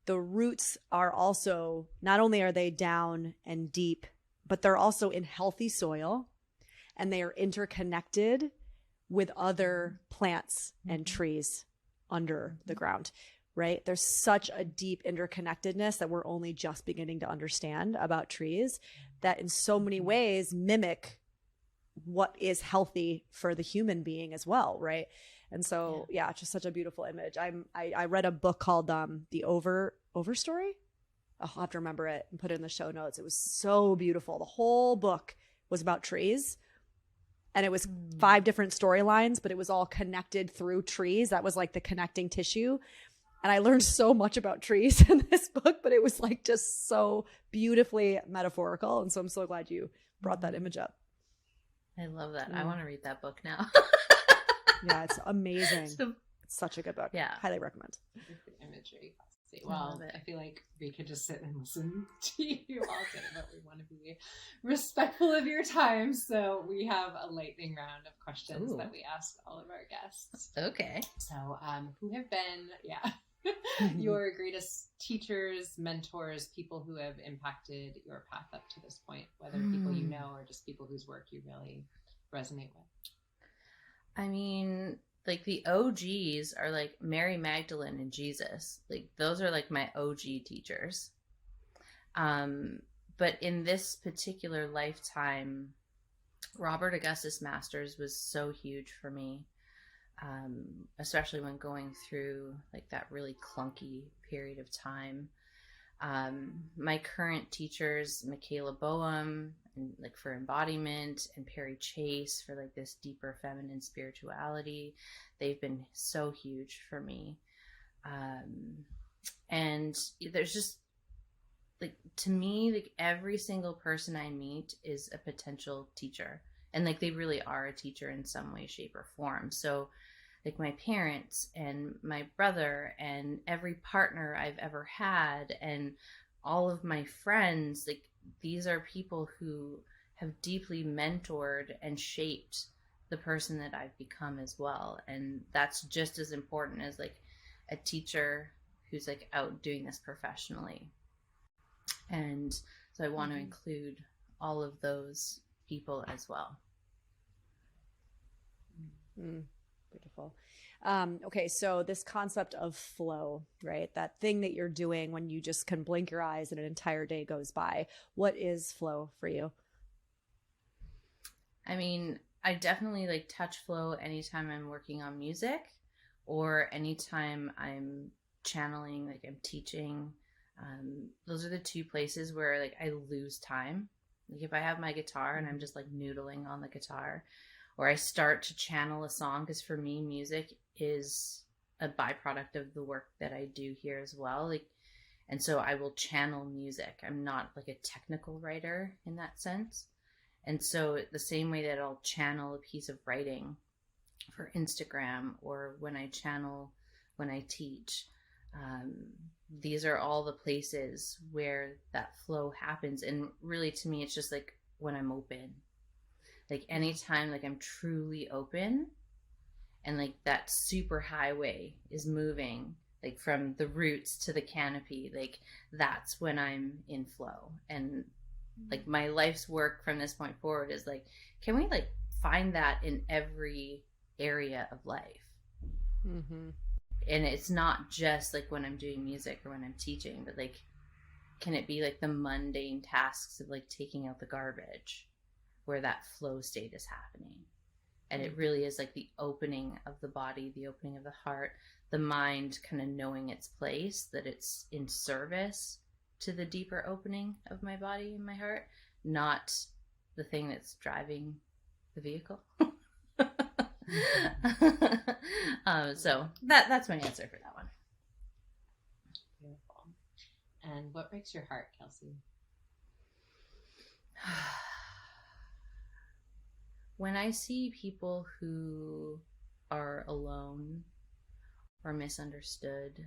S1: the roots are also, not only are they down and deep, but they're also in healthy soil, and they are interconnected with other plants and trees under the ground, right? There's such a deep interconnectedness that we're only just beginning to understand about trees, that in so many ways mimic what is healthy for the human being as well, right? And so, yeah, it's just such a beautiful image. I read a book called The Overstory. I'll have to remember it and put it in the show notes. It was so beautiful. The whole book was about trees, and it was 5 different storylines, but it was all connected through trees. That was like the connecting tissue. And I learned so much about trees in this book, but it was like just so beautifully metaphorical. And so I'm so glad you brought that image up.
S2: I love that. I want to read that book now.
S1: Yeah, it's amazing. It's such a good book.
S2: Yeah.
S1: Highly recommend.
S3: Imagery. Well, I feel like we could just sit and listen to you all day, but we want to be respectful of your time. So we have a lightning round of questions that we ask all of our guests.
S2: Okay.
S3: So who have been, your greatest teachers, mentors, people who have impacted your path up to this point, whether people you know or just people whose work you really resonate with?
S2: I mean, like the OGs are like Mary Magdalene and Jesus. Like those are like my OG teachers. But in this particular lifetime, Robert Augustus Masters was so huge for me. Especially when going through like that really clunky period of time. My current teachers, Michaela Boehm, and like for embodiment, and Perry Chase for like this deeper feminine spirituality, they've been so huge for me. And there's just like, to me, like every single person I meet is a potential teacher, and like they really are a teacher in some way, shape, or form. So like my parents and my brother and every partner I've ever had and all of my friends, like these are people who have deeply mentored and shaped the person that I've become as well. And that's just as important as like a teacher who's like out doing this professionally. And so I want to include all of those people as well.
S1: Beautiful. Okay, so this concept of flow, right? That thing that you're doing when you just can blink your eyes and an entire day goes by. What is flow for you?
S2: I mean, I definitely like touch flow anytime I'm working on music or anytime I'm channeling, like I'm teaching. Those are the 2 places where like I lose time. Like if I have my guitar and I'm just like noodling on the guitar, or I start to channel a song, because for me, music is a byproduct of the work that I do here as well. Like, and so I will channel music. I'm not like a technical writer in that sense. And so the same way that I'll channel a piece of writing for Instagram, or when I channel, when I teach, these are all the places where that flow happens. And really, to me, it's just like when I'm open. Like anytime like I'm truly open and like that super highway is moving, like from the roots to the canopy, like that's when I'm in flow. And like my life's work from this point forward is like, can we like find that in every area of life? And it's not just like when I'm doing music or when I'm teaching, but like, can it be like the mundane tasks of like taking out the garbage, where that flow state is happening? And it really is like the opening of the body, the opening of the heart, the mind kind of knowing its place, that it's in service to the deeper opening of my body and my heart, not the thing that's driving the vehicle. So that's my answer for that one.
S3: Beautiful. And what breaks your heart, Kelsey?
S2: When I see people who are alone or misunderstood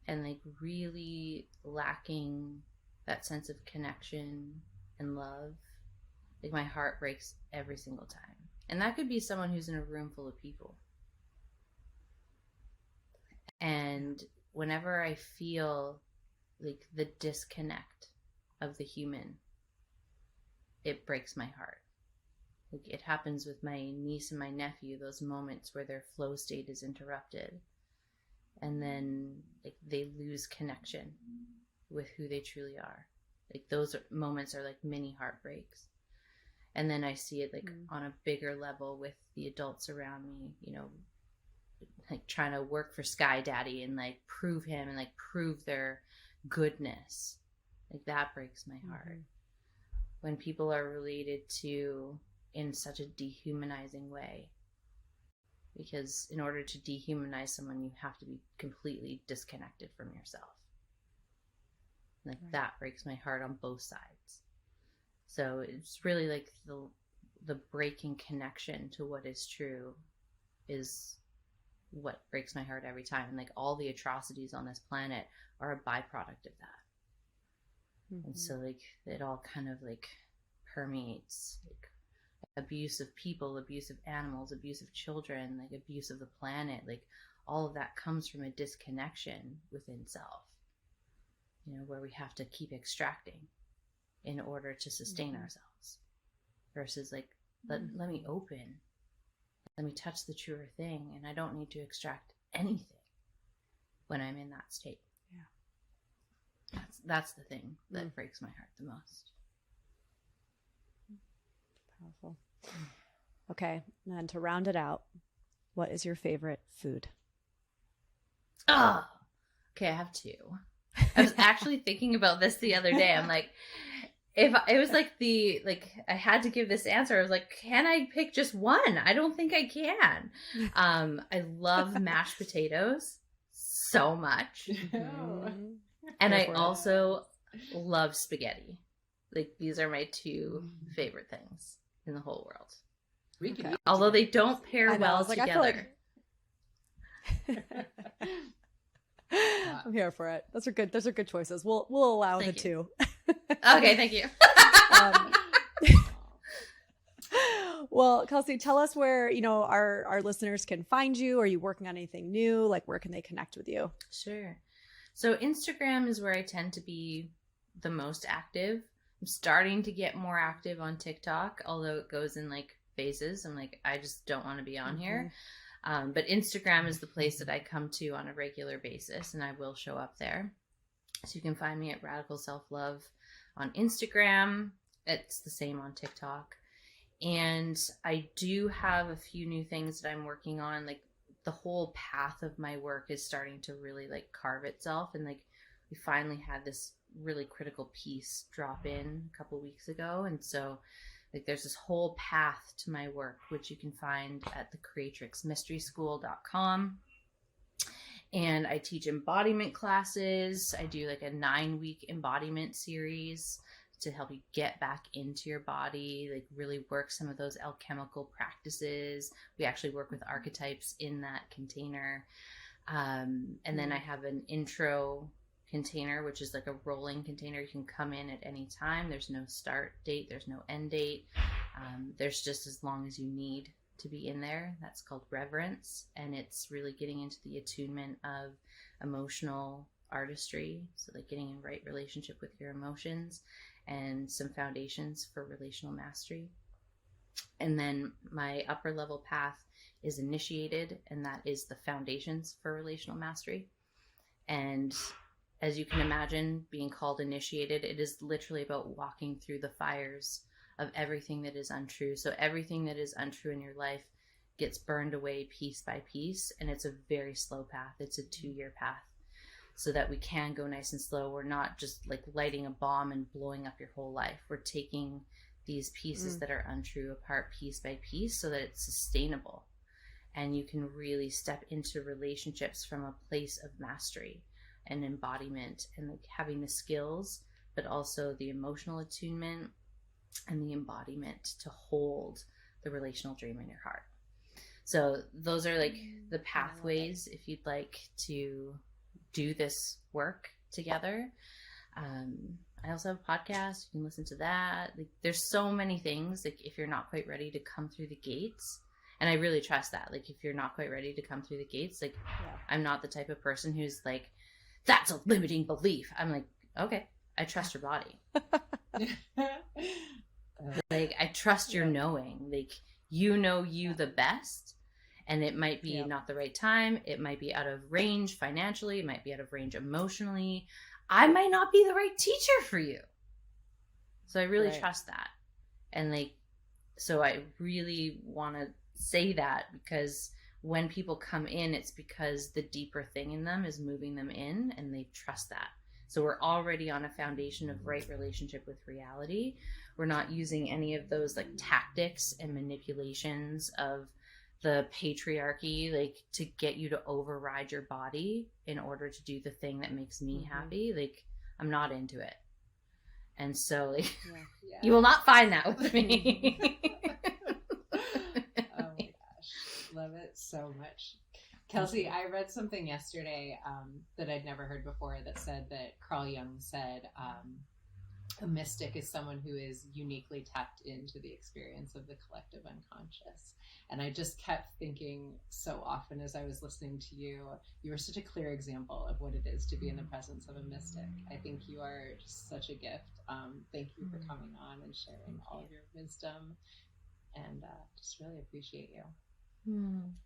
S2: and like really lacking that sense of connection and love, like my heart breaks every single time. And that could be someone who's in a room full of people. And whenever I feel like the disconnect of the human, it breaks my heart. Like it happens with my niece and my nephew, those moments where their flow state is interrupted. And then like they lose connection with who they truly are. Like those moments are like mini heartbreaks. And then I see it like on a bigger level with the adults around me, you know, like trying to work for Sky Daddy and like prove him and like prove their goodness. Like that breaks my heart. When people are related to in such a dehumanizing way. Because in order to dehumanize someone, you have to be completely disconnected from yourself. Like that breaks my heart on both sides. So it's really like the breaking connection to what is true is what breaks my heart every time. And like all the atrocities on this planet are a byproduct of that. And so like it all kind of like permeates like abuse of people, abuse of animals, abuse of children, like abuse of the planet, like all of that comes from a disconnection within self, you know, where we have to keep extracting in order to sustain ourselves versus like let me open, let me touch the truer thing, and I don't need to extract anything when I'm in that state. That's the thing that breaks my heart the most.
S1: Powerful. Okay, and to round it out, what is your favorite food?
S2: Oh, okay, I have two. I was actually thinking about this the other day. I'm like, if it was like I had to give this answer, I was like, can I pick just one? I don't think I can. I love mashed potatoes so much. And I also love spaghetti. Like these are my two favorite things in the whole world. Although they don't pair well together.
S1: I'm here for it. Those are good. Those are good choices. We'll allow the two.
S2: Okay, thank you.
S1: Well, Kelsey, tell us where, you know, our listeners can find you. Are you working on anything new? Like, where can they connect with you?
S2: Sure. So Instagram is where I tend to be the most active. I'm starting to get more active on TikTok, although it goes in like phases. I'm like, I just don't want to be on here. But Instagram is the place that I come to on a regular basis, and I will show up there. So you can find me at Radical Self Love on Instagram. It's the same on TikTok. And I do have a few new things that I'm working on. Like the whole path of my work is starting to really like carve itself. And like we finally had this really critical piece drop in a couple weeks ago. And so like there's this whole path to my work, which you can find at the creatrixmysteryschool.com. And I teach embodiment classes. I do like a 9-week embodiment series to help you get back into your body, like really work some of those alchemical practices. We actually work with archetypes in that container. And then I have an intro container, which is like a rolling container. You can come in at any time. There's no start date. There's no end date. There's just as long as you need to be in there. That's called Reverence. And it's really getting into the attunement of emotional artistry. So like getting in right relationship with your emotions and some foundations for relational mastery. And then my upper level path is Initiated, and that is the foundations for relational mastery. And as you can imagine, being called Initiated, it is literally about walking through the fires of everything that is untrue. So everything that is untrue in your life gets burned away piece by piece. And it's a very slow path. It's a 2-year path, so that we can go nice and slow. We're not just like lighting a bomb and blowing up your whole life. We're taking these pieces that are untrue apart piece by piece so that it's sustainable. And you can really step into relationships from a place of mastery and embodiment, and like having the skills, but also the emotional attunement and the embodiment to hold the relational dream in your heart. So those are like the pathways if you'd like to do this work together. I also have a podcast. You can listen to that. Like, there's so many things. Like, if you're not quite ready to come through the gates, and I really trust that. Like, if you're not quite ready to come through the gates, like, I'm not the type of person who's like, that's a limiting belief. I'm like, okay, I trust your body. Like, I trust your knowing. Like, you know you the best. And it might be not the right time. It might be out of range financially. It might be out of range emotionally. I might not be the right teacher for you. So I really trust that. And like, so I really want to say that, because when people come in, it's because the deeper thing in them is moving them in, and they trust that. So we're already on a foundation of right relationship with reality. We're not using any of those like tactics and manipulations of the patriarchy, like to get you to override your body in order to do the thing that makes me happy. Like, I'm not into it. And so like, you will not find that with me.
S3: Oh my gosh. Love it so much. Kelsey, I read something yesterday that I'd never heard before that said that Carl Jung said a mystic is someone who is uniquely tapped into the experience of the collective unconscious. And I just kept thinking so often as I was listening to you, you were such a clear example of what it is to be in the presence of a mystic. I think you are just such a gift. Thank you for coming on and sharing all of your wisdom, and just really appreciate you.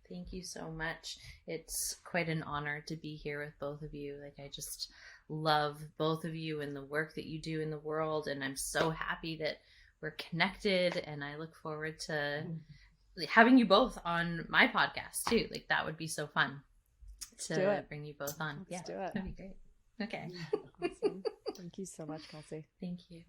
S2: Thank you so much. It's quite an honor to be here with both of you. Like, I just love both of you and the work that you do in the world, and I'm so happy that we're connected, and I look forward to having you both on my podcast too. Like, that would be so fun to bring you both on.
S1: Let's do it.
S2: That'd be great. Okay.
S1: Awesome. Thank you so much, Kelsey.
S2: Thank you.